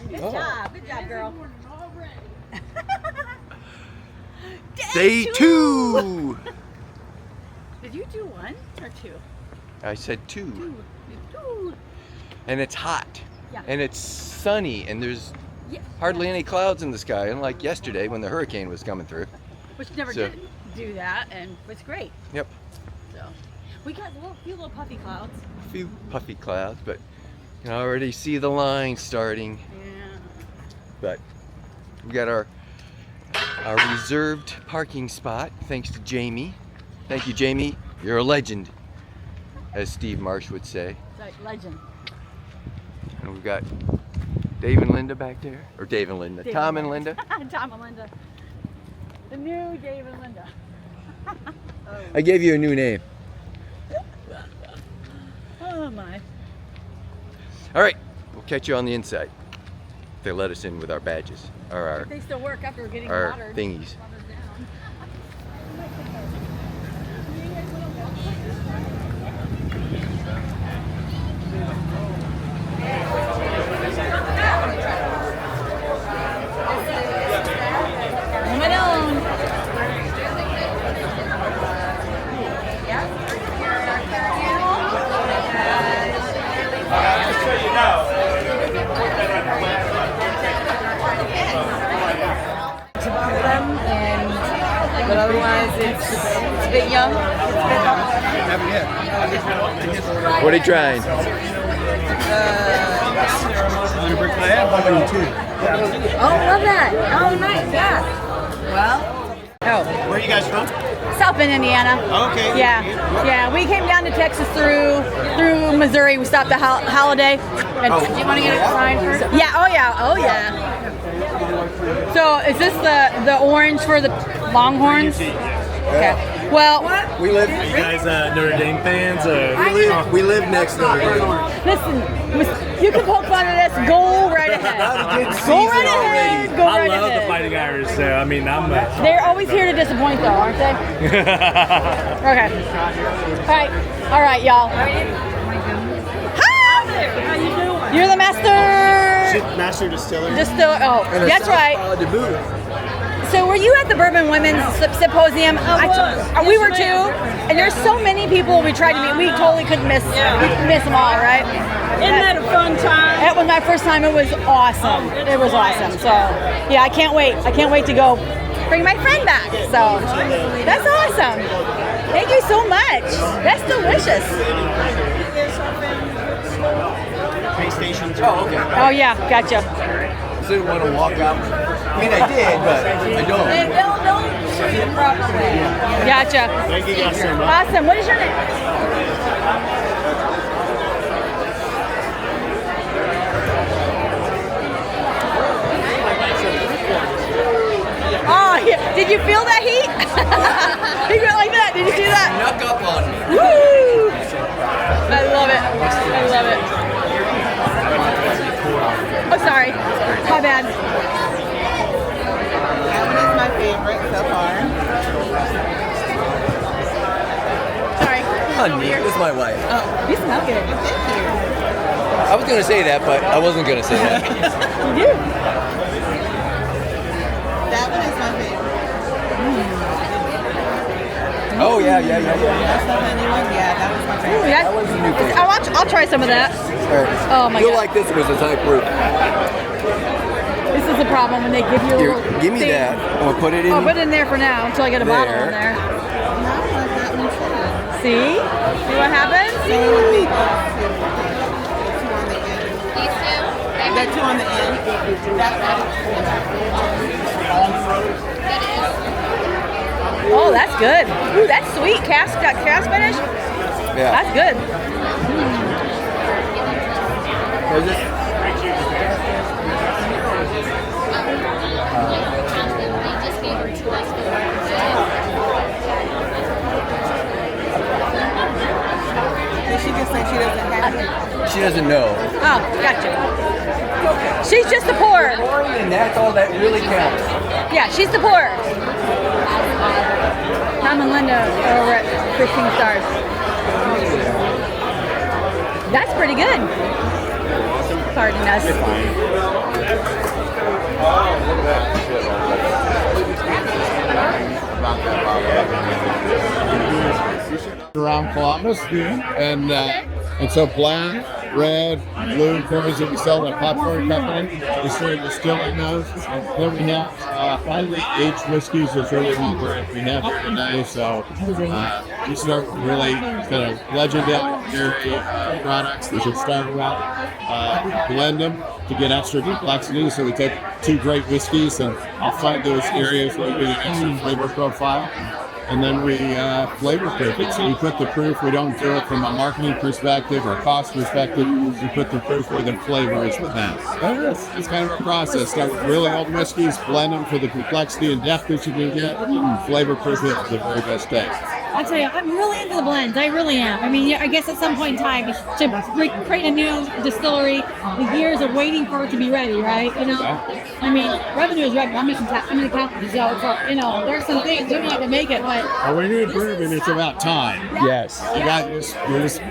Good job. Good job, girl. Day 2. Did you do 1 or 2? I said 2. 2. And it's hot. Yeah. And it's sunny, and there's hardly any clouds in the sky, unlike yesterday when the hurricane was coming through. Which never did do that, and it's great. Yep. So we got a few little puffy clouds. A few puffy clouds, but you can already see the line starting. Yeah. But we got our reserved parking spot, thanks to Jamie. Thank you, Jamie. You're a legend, as Steve Marsh would say. Like legend. And we've got Dave and Linda back there, or Dave and Linda, Tom and Linda. Tom and Linda. The new Dave and Linda. I gave you a new name. Oh my. All right, we'll catch you on the inside. If they let us in with our badges, or our, If they still work after getting our watered. thingies. But otherwise, it's a bit young. What are you trying? Oh, love that. Oh, nice. Yeah. Well. Oh. Where are you guys from? South Bend, Indiana. Okay. Yeah. We came down to Texas through Missouri. We stopped at Holiday. And do you want to get a sign first? Yeah. Oh yeah. So is this the orange for the Longhorns? Okay. Well, We live. Are you guys Notre Dame fans? We live next to Notre Dame. listen, you can poke fun at us. Go right ahead. Go right ahead. Go I right love ahead. the Fighting Irish, so I mean, I'm. They're always here to disappoint, though, aren't they? Okay. All right, y'all. Hi. How you doing? You're the master. Master distiller. Oh, that's right. So were you at the Bourbon Women's Symposium? We were too. And there's so many people we tried to meet. We totally couldn't miss them all, right? Isn't that a fun time? That was my first time. It was awesome. It was awesome. So yeah, I can't wait. I can't wait to go bring my friend back. So that's awesome. Thank you so much. That's delicious. Oh, okay. Oh yeah, gotcha. I didn't want to walk out. I mean, I did, but I don't. Don't shoot the proper way. Gotcha. Thank you guys so much. Awesome. What is your name? Oh, yeah. Did you feel that heat? He went like that. Did you see that? Snuck up on me. Woo! I love it. I love it. Oh, sorry. My bad. That one is my favorite so far. Sorry. Honey, this is my wife. You smell good. I was going to say that, but I wasn't going to say that. You do. That one is my favorite. Oh, yeah. That's the honey one. Yeah, that was my favorite. Ooh, That was a new favorite. I'll try some of that. Oh my You'll God. like this because it's high proof. This is the problem when they give you a Here, little give me thing. that. I'm going to put it in. I'll put it in there for now until I get a bottle in There. there. I like that one too. See? See what happens? So it would be the two on the end. Oh, that's good. Ooh, that's sweet. Cast finish. Yeah. That's good. There's this. Did she just say she doesn't have it? She doesn't know. Oh, gotcha. She's just a pour. And that's all that really counts. Yeah, she's the pour. Tom and Linda are over at 15 Stars. That's pretty good. pardon us. Around Columbus, and so black, red, blue corners that we sell at Popcorn Company. We started distilling those. And then we have highly aged whiskeys that's really what we have here today. So these are really kind of legendary products that should start around, blend them to get extra complexity. So we take two great whiskeys and I'll find those areas where we get an extra flavor profile. And then we flavor proof it. So we put the proof, we don't do it from a marketing perspective or cost perspective. We put the proof where the flavor is with that. It's kind of a process. Start with really old whiskeys, blend them for the complexity and depth that you can get, and flavor proof it to the very best taste. I tell you, I'm really into the blends. I really am. I mean, I guess at some point in time, to create a new distillery, the years of waiting for it to be ready, right? You know, I mean, revenue is revenue. I'm in accounting, so it's like, you know, there's some things you need to make it, but When you do bourbon, it's about time. Yes. You got this.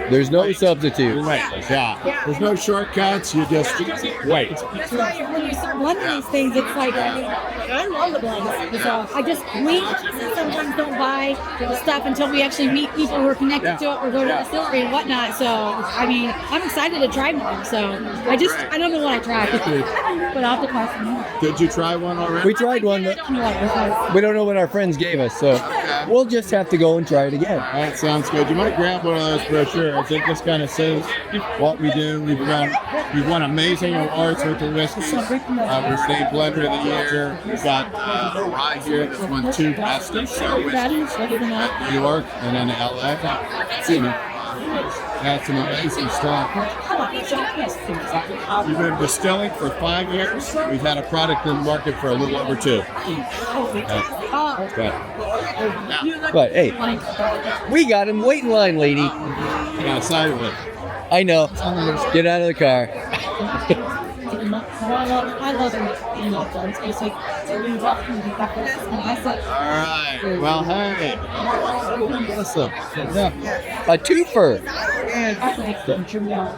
There's no substitute. Wait. Yeah. There's no shortcuts. You just wait. that's why when you start blending these things, it's like, I love the blends. So we sometimes don't buy the stuff until we actually meet people who are connected to it or go to the distillery and whatnot. So, I mean, I'm excited to try more. So, I don't know what I tried, but I'll have to try some more. Did you try one already? We tried one, but we don't know what our friends gave us, so we'll just have to go and try it again. That sounds good. You might grab one of those brochures. It just kind of says what we do. We've won amazing awards with the whiskey. We're State Blender of the Year. We've got a rye here that's won 2 best of show whiskeys at New York and then LA. That's some amazing stuff. We've been distilling for 5 years. We've had a product in the market for a little over 2. But hey, we got him. Wait in line, lady. Yeah, side with it. I know. Get out of the car. I love it. It's like, All right. Well, hey. Awesome. Yeah. A twofer.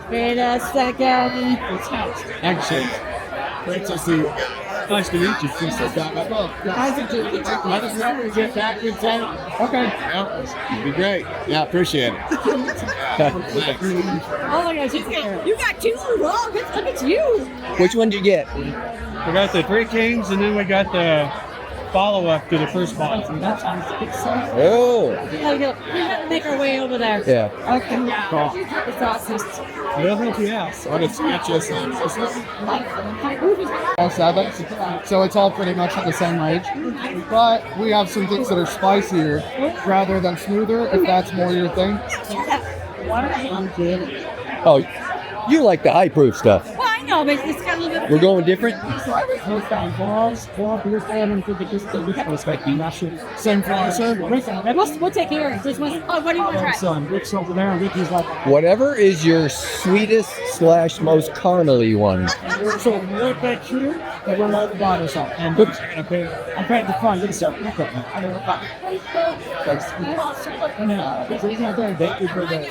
Wait a second. Excellent. Great to see you. Nice to meet you. Get back in town. Okay. Yeah, it'd be great. Yeah, appreciate it. Thanks. Oh my gosh, you got 2 wrong. Look at you. Which one did you get? We got the Three Kings, and then we got the follow-up to the first bottle. Oh. We gotta make our way over there. Yeah. Okay. It's awesome. Well, thank you. Yeah. What it's just So it's all pretty much at the same age. But we have some things that are spicier rather than smoother, if that's more your thing. Oh, you like the high proof stuff. Well, I know, but it's got a little bit. We're going different. Same for sir. We'll take care of it. What do you want to try? Whatever is your sweetest / most caramely one. So right back here, and we'll load the bottles up. And I'm trying to find this stuff.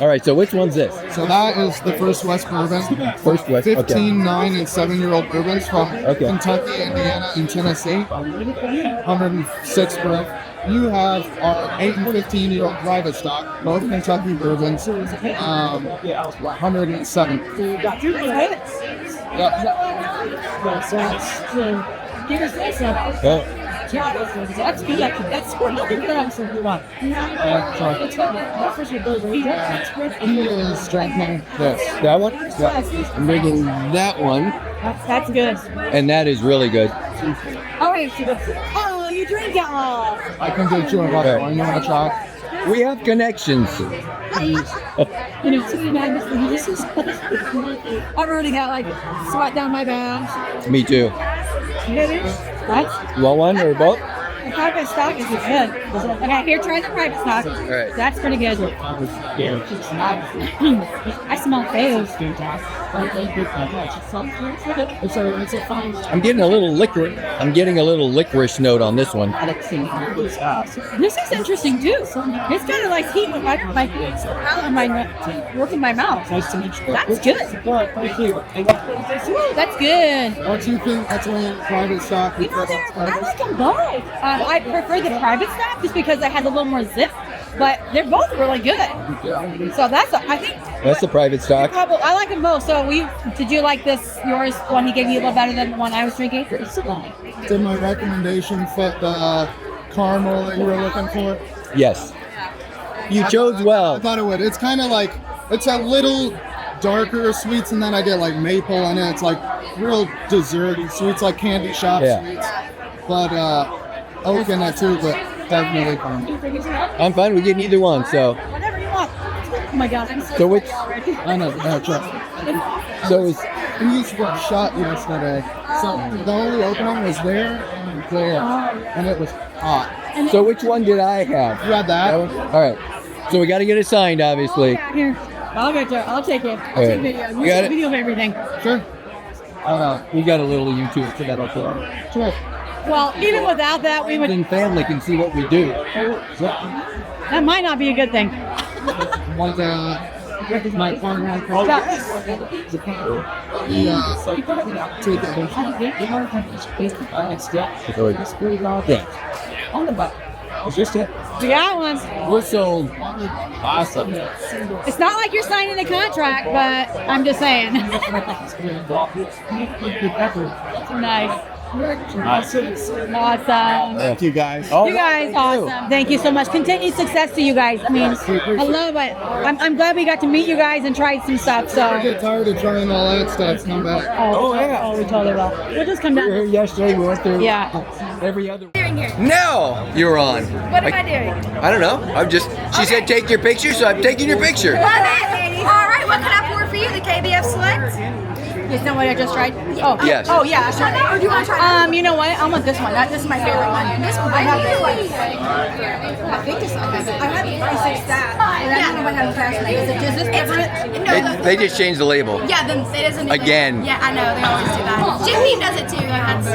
All right, so which one's this? So that is the First West Bourbon. First West, okay. 15, 9, and 7-year-old bourbons from Kentucky, Indiana, and Tennessee. 106 proof. You have our 8 and 15-year-old private stock, both Kentucky bourbons, 107. That's good. That's what He is strengthening this. That one? Yeah. I'm making that one, That's good. and that is really good. Oh, you drink it all. I can get you a bottle. You want to try? We have connections. This is. I've already got like sweat down my back. Me too. What? You want one or both? The private stock is good. Okay, here, try the private stock. All right. That's pretty good. I smell fails. I'm getting a little licorice. I'm getting a little licorice note on this one. This is interesting too. It's kind of like heat with my work in my mouth. That's good. That's good. Don't you think that's when private stock? You know, I like them both. I prefer the private stock just because I had a little more zip, but they're both really good. So I think That's the private stock. I like them both. So did you like this? Yours one he gave you a little better than the one I was drinking? Did my recommendation fit the caramel that you were looking for? Yes. You chose well. I thought it would. It's kind of like, it's a little darker sweets, and then I get like maple in it. It's like real desserty sweets, like candy shop sweets. But oak in it too, but definitely fun. I'm fine with getting either one. So, Whatever you want. Oh my God. I'm so which? I know, trust me. So is These were shot yesterday. So the only opening was there and there, and it was hot. so which one did I have? You had that? All right. So we got to get it signed, obviously. Yeah, here. I'll get you. I'll take it. I'll All take right. video. You got it? Video of everything. Sure. We got a little YouTube so that'll play. Sure. Well, even without that, we would. Then family can see what we do. That might not be a good thing. One my partner. We got one. We're sold. Awesome. It's not like you're signing a contract, but I'm just saying. Nice. Awesome. Thank you guys. Oh, You guys, awesome. Thank you so much. Continued success to you guys. I mean, I love it. I'm glad we got to meet you guys and try some stuff. I So. get tired of trying all that stuff. Come back. Oh yeah. Oh, we totally will. We'll just come We were down. here yesterday. We went through Yeah. every other. Doing here. No, you're on. What am I doing? I don't know. She said take your picture, so I'm taking your picture. Love it, ladies. All right, what can I pour for you? The KBF Select? Is that what I just tried? Oh. Yes. Oh yeah. I tried it. Or do you want to try that? You know what? I want this one. This is my favorite one. This one? I have this one. Really? I think this one. I had the 46 stat. I don't know what happened past me. Is this different? No, They just changed the label. yeah, then it isn't. Again. Yeah, I know. They always do that. Jim Beam does it too. That's,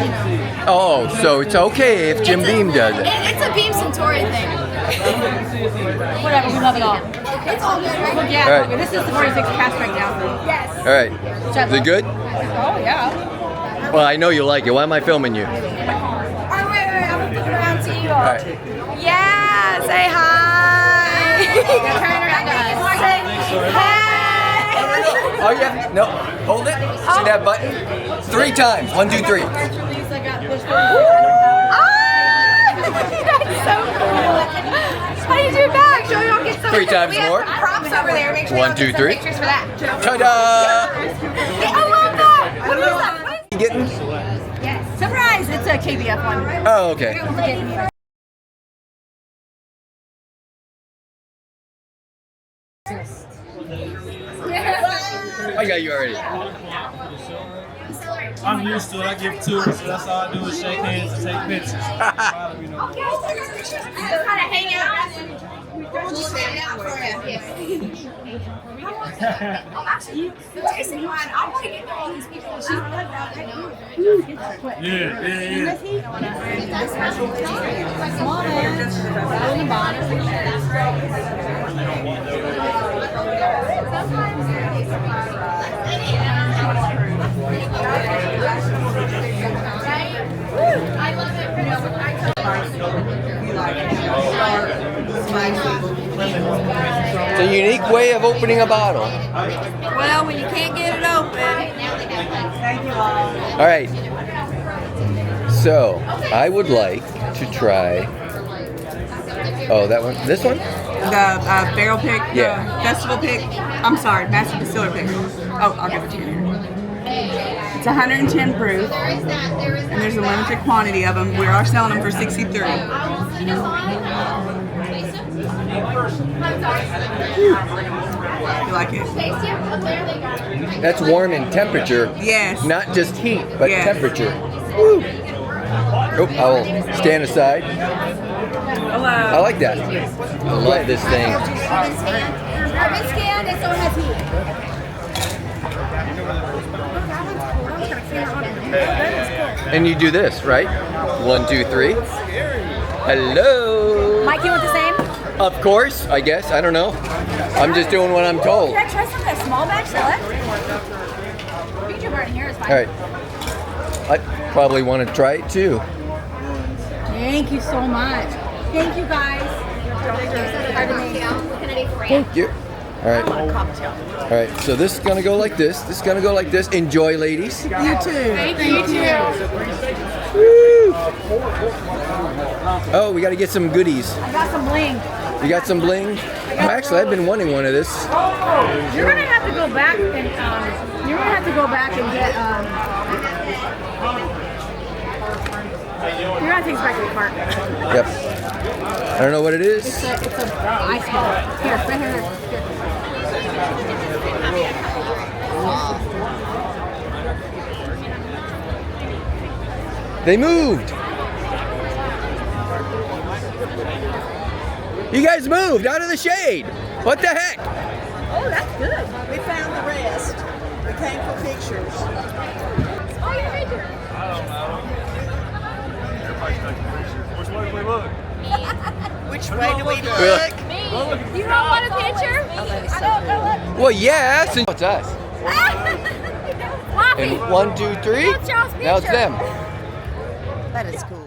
Oh, so it's okay if Jim Beam does it. It's a Beam Centauri thing. Whatever. We love it all. It's all good, right? Yeah. All right. Okay, this is the 46 cast right now. Yes. All right. Is it good? Oh yeah. Well, I know you like it. Why am I filming you? All right, wait. I'm gonna flip it around to you all. All right. Yeah, say hi. Turn around to us. Say hey. Oh yeah. No. Hold it. See that button? 3 times. 1, 2, 3. Ah! That's so cool. How do you do it back? Show me don't get some. 3 times we have more. props over there. Make sure you 1, don't 2, get some 3. pictures for that. Ta-da! I love that. What is that? You getting? Yes. Surprise! It's a KBF one. Oh, okay. I got you already. I'm used to it. I give tours, so that's all I do is shake hands and take pictures. Just kind of hang out and then we'll just stand out for you. Oh, actually, the tasting wine, I want to get all these people. She's I love it. It's a unique way of opening a bottle. Well, when you can't get it open. All right. So, I would like to try. Oh, that one? This one? The barrel pick, Yeah. the festival pick. I'm sorry, master distiller pick. Oh, I'll give it to you. It's 110 proof, and there's a limited quantity of them. We are selling them for 63. You like it? That's warm in temperature. Yes. Not just heat, but Yes. temperature. Oh, I will stand aside. Hello. I like that. I love this thing. Urban scan and so has he. And you do this, right? 1, 2, 3. Hello. Mike, you want the same? Of course, I guess. I don't know. I'm just doing what I'm told. Can I try some of that small batch select? We can do right in here, it's fine. All right. I probably want to try it too. Thank you so much. Thank you guys. Thank you. All right. All right. So this is gonna go like this. This is gonna go like this. Enjoy, ladies. You too. Thank you too. Woo! Oh, we got to get some goodies. I got some bling. You got some bling? Oh, actually, I've been wanting one of this. You're gonna have to go back and get you're gonna take this back to the park. Yep. I don't know what it is. It's a ice ball. Here, right here. They moved. You guys moved out of the shade. What the heck? Oh, that's good. We found the rest. We came for pictures. Oh, you're right there. Which way do we look? You don't want a picture? I don't know what. Well, yes. And it's us. Floppy. And 1, 2, 3. That's y'all's Now it's picture. them. That is cool.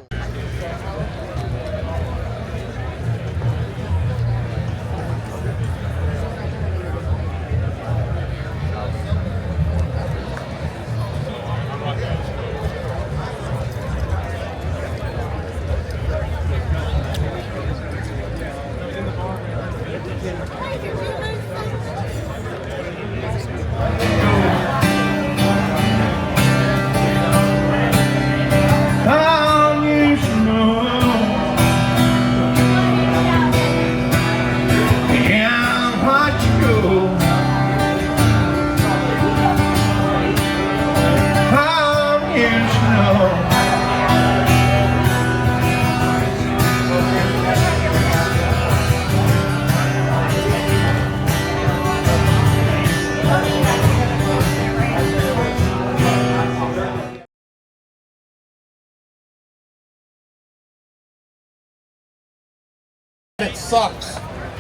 It sucks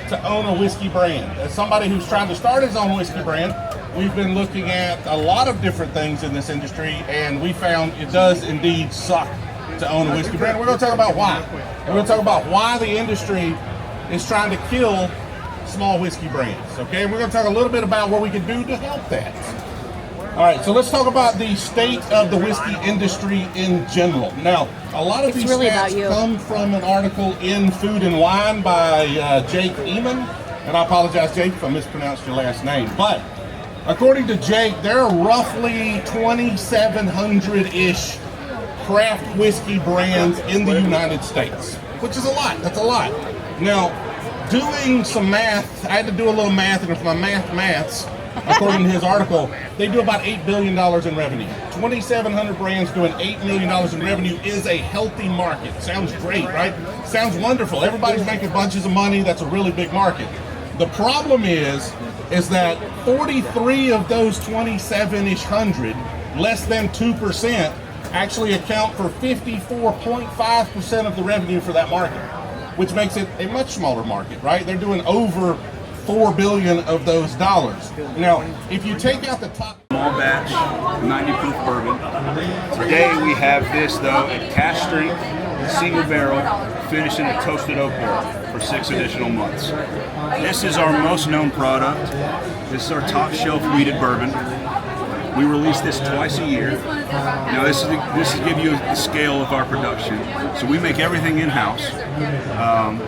to own a whiskey brand. As somebody who's trying to start his own whiskey brand, we've been looking at a lot of different things in this industry, and we found it does indeed suck to own a whiskey brand. We're going to talk about why. We're going to talk about why the industry is trying to kill small whiskey brands. Okay, we're going to talk a little bit about what we can do to help that. All right, so let's talk about the state of the whiskey industry in general. Now, a lot of these really stats about you. come from an article in Food and Wine by Jake Eamon, and I apologize, Jake, if I mispronounced your last name. But according to Jake, there are roughly 2,700-ish craft whiskey brands in the United States, which is a lot. That's a lot. Now, doing some math, I had to do a little math, and if my maths, according to his article, they do about $8 billion in revenue. 2,700 brands doing $8 million in revenue is a healthy market. Sounds great, right? Sounds wonderful. Everybody's making bunches of money. That's a really big market. The problem is that 43 of those 27-ish hundred, less than 2%, actually account for 54.5% of the revenue for that market, which makes it a much smaller market, right? They're doing over $4 billion of those dollars. Now, if you take out the top small batch, 90 proof bourbon. Today we have this though at cask strength, single barrel, finished in a toasted oak barrel for 6 additional months. This is our most known product. This is our top shelf wheated bourbon. We release this twice a year. Now this is to give you the scale of our production. So we make everything in-house.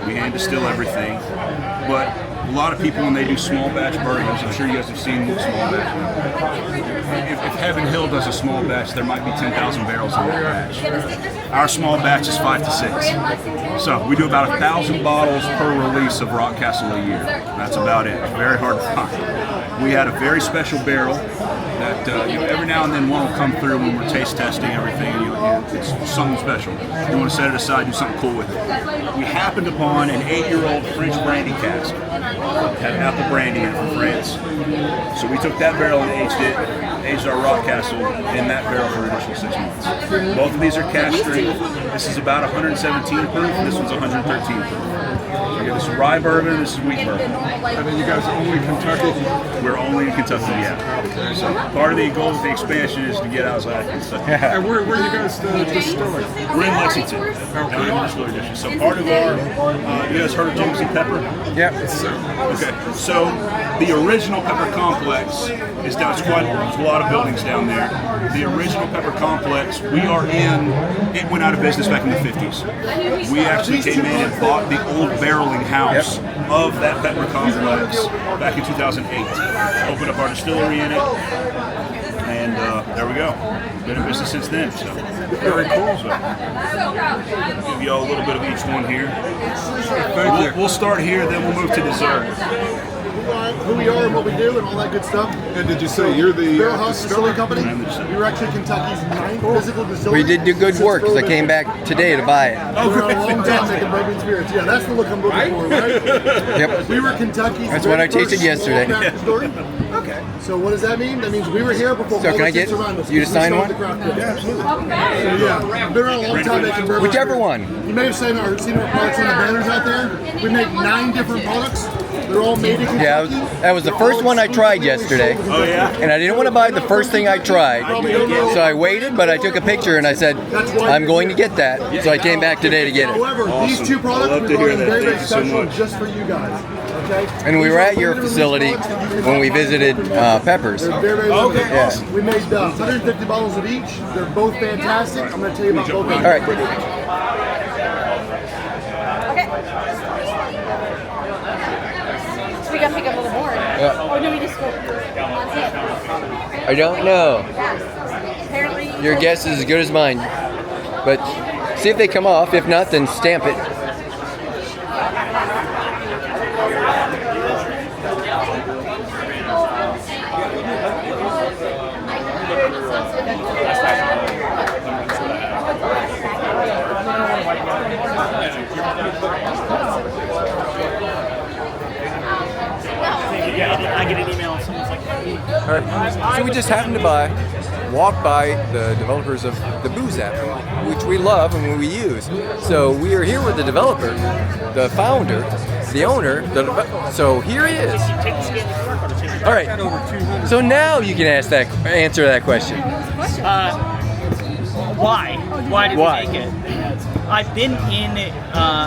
We hand distill everything. But a lot of people, when they do small batch bourbons, I'm sure you guys have seen small batch. If Heaven Hill does a small batch, there might be 10,000 barrels in that batch. Our small batch is 5 to 6. So we do about 1,000 bottles per release of Rock Castle a year. That's about it. Very hard to find. we had a very special barrel that every now and then one will come through when we're taste testing everything, and it's something special. You want to set it aside, do something cool with it. We happened upon an 8-year-old French brandy cask. Had apple brandy in it from France. So we took that barrel and aged our rock castle in that barrel for an additional 6 months. Both of these are cask strength. This is about 117 proof, and this one's 113 proof. This is rye bourbon, this is wheat bourbon. And then you guys are only in Kentucky? We're only in Kentucky, yeah. So part of the goal of the expansion is to get outside Kentucky. And where are you guys distilling? We're in Lexington, down in the distillery district. So part of our, you guys heard of James and Pepper? Yep. Okay, so the original Pepper Complex is down, there's a lot of buildings down there. The original Pepper Complex, it went out of business back in the 50s. We actually came in and bought the old barreling house of that Pepper Complex back in 2008. Opened up our distillery in it, and there we go. Been in business since then. So Very cool. So, give you all a little bit of each one here. Thank you. We'll start here, then we'll move to dessert. Who we are and what we do and all that good stuff. And did you say you're the Barrel House Distilling Company? We were actually Kentucky's 9th physical distillery. We did do good work because I came back today to buy it. We're on a long time making bourbon spirits. Yeah, that's the look I'm looking for, right? Yep. We were Kentucky's That's what I tasted yesterday. Okay. So what does that mean? That means we were here before So can I get you to sign one? Yeah, absolutely. So yeah, we've been around a long time making bourbon. Whichever one. You may have seen our products on the banners out there. We make 9 different products. They're all made in Kentucky. Yeah, that was the first one I tried yesterday. Oh yeah? And I didn't want to buy the first thing I tried. So I waited, but I took a picture and I said, I'm going to get that. So I came back today to get it. However, these 2 products we run very, very special just for you guys. Okay? And we were at your facility when we visited Peppers. They're very, very limited. Yeah. We made 150 bottles of each. They're both fantastic. I'm going to tell you about both of them. All right. We gotta pick up a little more. Yeah. Or do we just go? I don't know. Apparently. Your guess is as good as mine. But see if they come off. If not, then stamp it. I get an email. Someone's like, All right. So we just happened to walk by the developers of the Booze app, which we love and we use. So we are here with the developer, the founder, the owner. So here he is. All right. So now you can answer that question. why? Why did we make it? I've been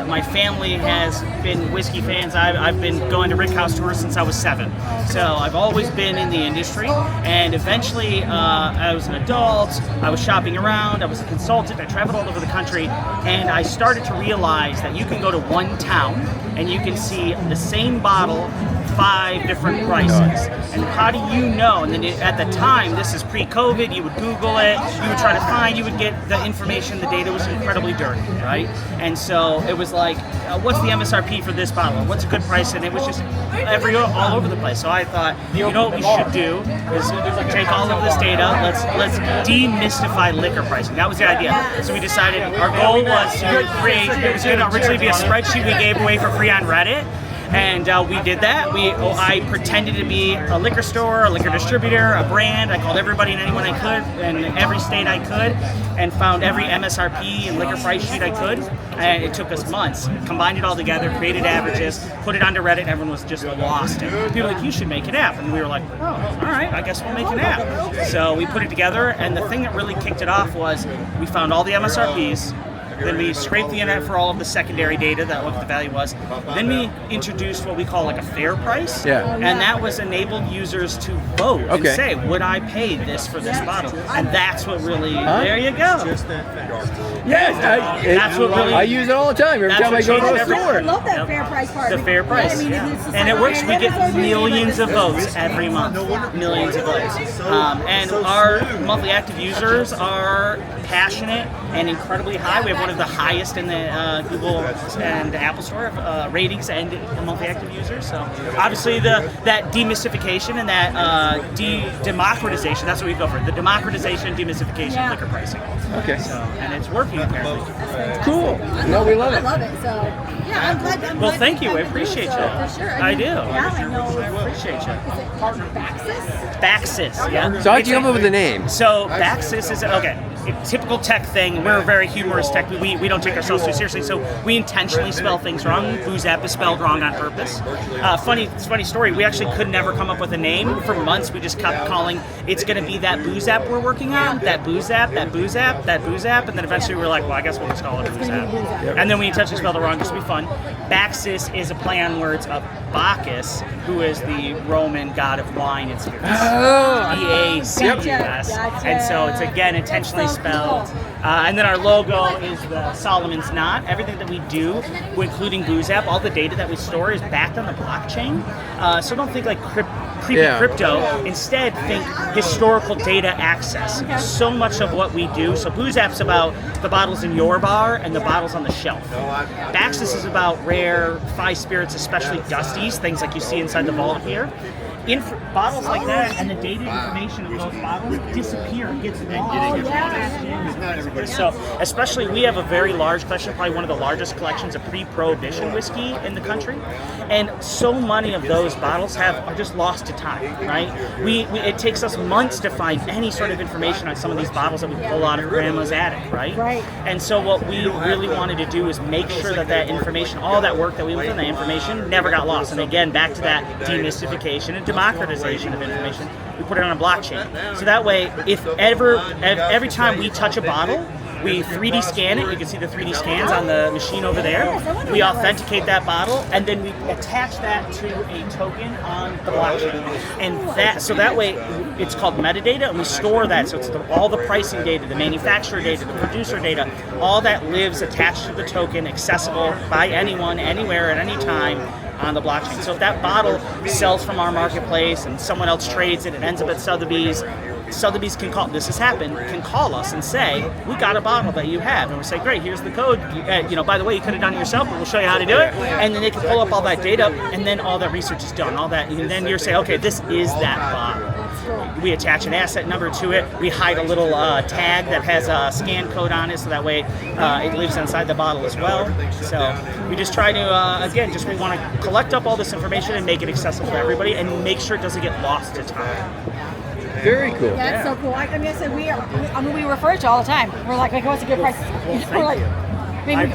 my family has been whiskey fans. I've been going to Rick House tours since I was 7. So I've always been in the industry. And eventually, I was an adult, I was shopping around, I was a consultant, I traveled all over the country, and I started to realize that you can go to one town and you can see the same bottle 5 different prices. And how do you know? And then at the time, this is pre-COVID, you would Google it, you would try to find, you would get the information, the data was incredibly dirty, right? And so it was like, what's the MSRP for this bottle? What's a good price? And it was just all over the place. So I thought, you know what we should do is take all of this data, let's demystify liquor pricing. That was the idea. So we decided our goal was to create, it was going to originally be a spreadsheet we gave away for free on Reddit. And we did that. I pretended to be a liquor store, a liquor distributor, a brand. I called everybody and anyone I could, in every state I could, and found every MSRP and liquor price sheet I could. And it took us months. Combined it all together, created averages, put it onto Reddit. Everyone was just lost. And people were like, you should make an app. And we were like, oh, all right, I guess we'll make an app. So we put it together, and the thing that really kicked it off was we found all the MSRPs. Then we scraped the internet for all of the secondary data, that what the value was. Then we introduced what we call like a fair price. Yeah. And that was enabled users to vote and say, would I pay this for this bottle? And that's what really, there you go. Yes, that's what really, I use it all the time every time I go to a store. I love that fair price part. The fair price. I mean, and it works. We get millions of votes every month. Millions of votes. And our monthly active users are passionate. and incredibly high. We have one of the highest in the Google and Apple Store ratings and monthly active users. So obviously that demystification and that democratization, that's what we go for. The democratization, demystification of liquor pricing. Okay. So, and it's working apparently. Cool. No, we love it. I love it. So yeah, I'm glad. Well, thank you. I appreciate you. For sure. I do. Now I know. I appreciate you. Is it called Baxis? Baxis, yeah. So how'd you come up with the name? So Baxis is okay. Typical tech thing. We're a very humorous tech. We don't take ourselves too seriously, so we intentionally spell things wrong. Booze App is spelled wrong on purpose. Funny story. We actually could never come up with a name for months. We just kept calling. It's going to be that Booze App we're working on. That Booze App. That Booze App. That Booze App. And then eventually we were like, well, I guess we'll just call it Booze App. And then we intentionally spelled it wrong just to be fun. Baxis is a play on words of Bacchus, who is the Roman god of wine and spirits. B-A-C-U-S. And so it's again intentionally spelled. And then our logo is the Solomon's Knot. Everything that we do, including Booze App, all the data that we store is backed on the blockchain. So don't think like creepy crypto. Instead, think historical data access. So much of what we do. So Booze App's about the bottles in your bar and the bottles on the shelf. Baxis is about rare, fine spirits, especially dusties, things like you see inside the vault here. Bottles like that and the data information of those bottles disappear. It gets lost. So, especially, we have a very large collection, probably one of the largest collections of pre-prohibition whiskey in the country, and so many of those bottles are just lost to time. Right? It takes us months to find any sort of information on some of these bottles that we pull out of Grandma's attic. Right? And so, what we really wanted to do is make sure that information, all that work that we put in, that information, never got lost. And again, back to that demystification and democratization of information, we put it on a blockchain. So that way, if every time we touch a bottle, we 3D scan it. You can see the 3D scans on the machine over there. We authenticate that bottle, and then we attach that to a token on the blockchain. And that way, it's called metadata, and we store that. So it's all the pricing data, the manufacturer data, the producer data, all that lives attached to the token, accessible by anyone, anywhere, at any time, on the blockchain. So if that bottle sells from our marketplace and someone else trades it, it ends up at Sotheby's can call us and say, we got a bottle that you have, and we say, great, here's the code. By the way, you could have done it yourself, but we'll show you how to do it. And then they can pull up all that data, and then all that research is done. All that, and then you're saying, okay, this is that bottle. We attach an asset number to it. We hide a little tag that has a scan code on it, so that way it lives inside the bottle as well. So we just try to, we want to collect up all this information and make it accessible to everybody, and make sure it doesn't get lost to time. Very cool. Yeah, it's so cool. I said we refer to it all the time. We're like, what's a good price? We're like,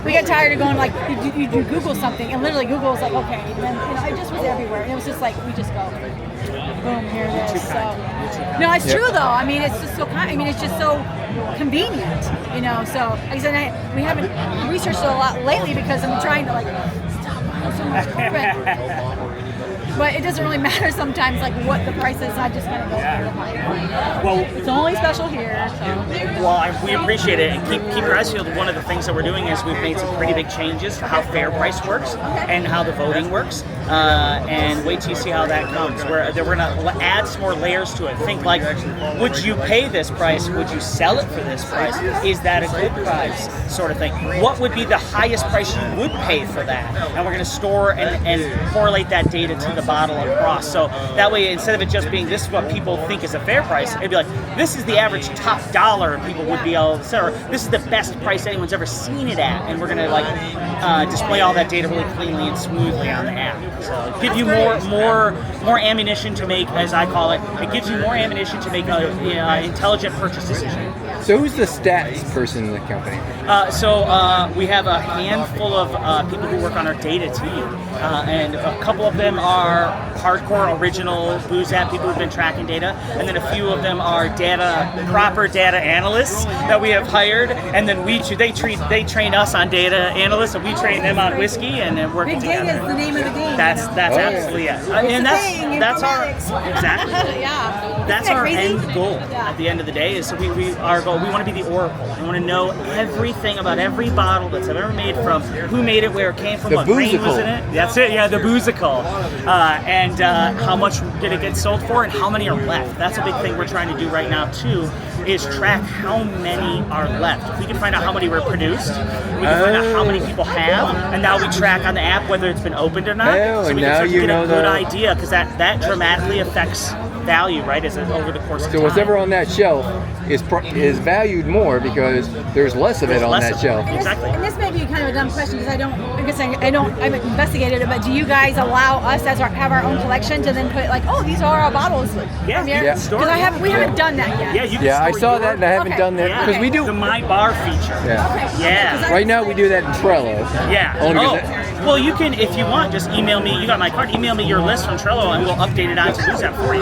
we get tired of going like, you Google something, and literally Google's like, okay, and then it just was everywhere, and it was just like we just go, boom, here it is. So, no, it's true though. I mean, it's just so it's just so convenient, So like I said, we haven't researched it a lot lately because I'm trying to stop buying so much bourbon. But it doesn't really matter sometimes, like what the price is. I just kind of go for the money. Well, it's only special here. So. Well, we appreciate it, and keep your eyes peeled. One of the things that we're doing is we've made some pretty big changes to how fair price works and how the voting works. And wait till you see how that comes. We're going to add some more layers to it. Think like, would you pay this price? Would you sell it for this price? Is that a good price? Sort of thing. What would be the highest price you would pay for that? And we're going to store and correlate that data to the bottle across. So that way, instead of it just being this is what people think is a fair price, it'd be like, this is the average top dollar people would be able to sell, or this is the best price anyone's ever seen it at. And we're going to display all that data really cleanly and smoothly on the app. So give you more ammunition to make, as I call it. It gives you more ammunition to make an intelligent purchase decision. So who's the stats person in the company? We have a handful of people who work on our data team, and a couple of them are hardcore original Booze App people who've been tracking data, and then a few of them are proper data analysts that we have hired, and then they train us on data analysts, and we train them on whiskey, and then work together. Big data is the name of the game. That's absolutely it. And that's our exactly. Yeah. That's our end goal. At the end of the day, is our goal. We want to be the oracle. We want to know everything about every bottle that's ever made, from who made it, where it came from, what grain was in it. That's it. Yeah, the boozicle. And how much did it get sold for, and how many are left. That's a big thing we're trying to do right now too, is track how many are left. If we can find out how many were produced, we can find out how many people have, and now we track on the app whether it's been opened or not. Oh, so and we now can start to you get know a good the- idea, because that dramatically affects value, right, as over the course of So time. whatever on that shelf is valued more because there's less of it on less that of it. shelf. Exactly. And this may be kind of a dumb question because I haven't investigated it, but do you guys allow us have our own collection to then put like, oh, these are our bottles? Yeah, Yeah. Because we haven't done that yet. Yeah, you can Yeah, I store saw your- that and I haven't done that because we do. the My Bar feature. Yeah. Yeah. Right now we do that in Trello. Yeah. Only Oh. because Well, you can, if you want, just email me. You got my card. Email me your list from Trello, and we'll update it onto Booze App for you.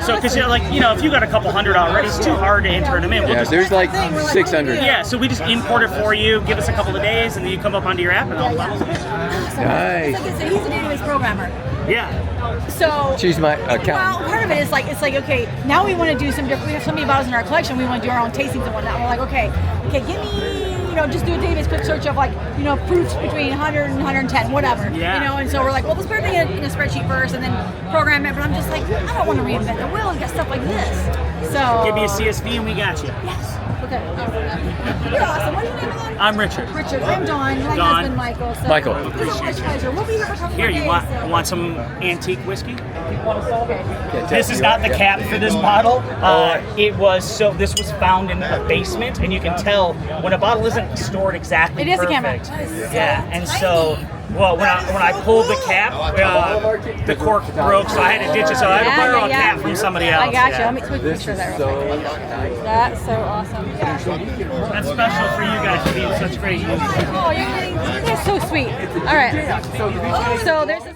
So, because if you got a couple hundred already, it's too hard to enter them in. We'll yeah, just, there's like 600. yeah. So we just import it for you. Give us a couple of days, and then you come up onto your app, and all the bottles. Nice. So he's a database programmer. Yeah. So She's my well, accountant. part of it is like okay, now we want to do some different. We have so many bottles in our collection. We want to do our own tastings and whatnot. We're like, okay, give me, just do a database quick search of like, proofs between 100 and 110, whatever. Yeah. And so we're like, well, let's put everything in a spreadsheet first and then program it. But I'm just like, I don't want to reinvent the wheel and get stuff like this. So Give me a CSV, and we got you. Yes. Okay. You're awesome. What are your name again? I'm Richard. Richard. I'm Dawn. My Dawn. husband Michael. So Michael. This is my pleasure. We'll be here for a couple Here, more you days, want so. want some antique whiskey? Okay. This is not the cap for this bottle. This was found in a basement, and you can tell when a bottle isn't stored exactly It is a perfect. camera. Yeah, and so when I pulled the cap, the cork broke, so I had to ditch it. So I had to borrow a cap from somebody else. I got you. yeah. Let me take a picture of that real quick. That's so awesome. That's special for you guys to be in such great use. Oh, you're so sweet. All right. So there's this.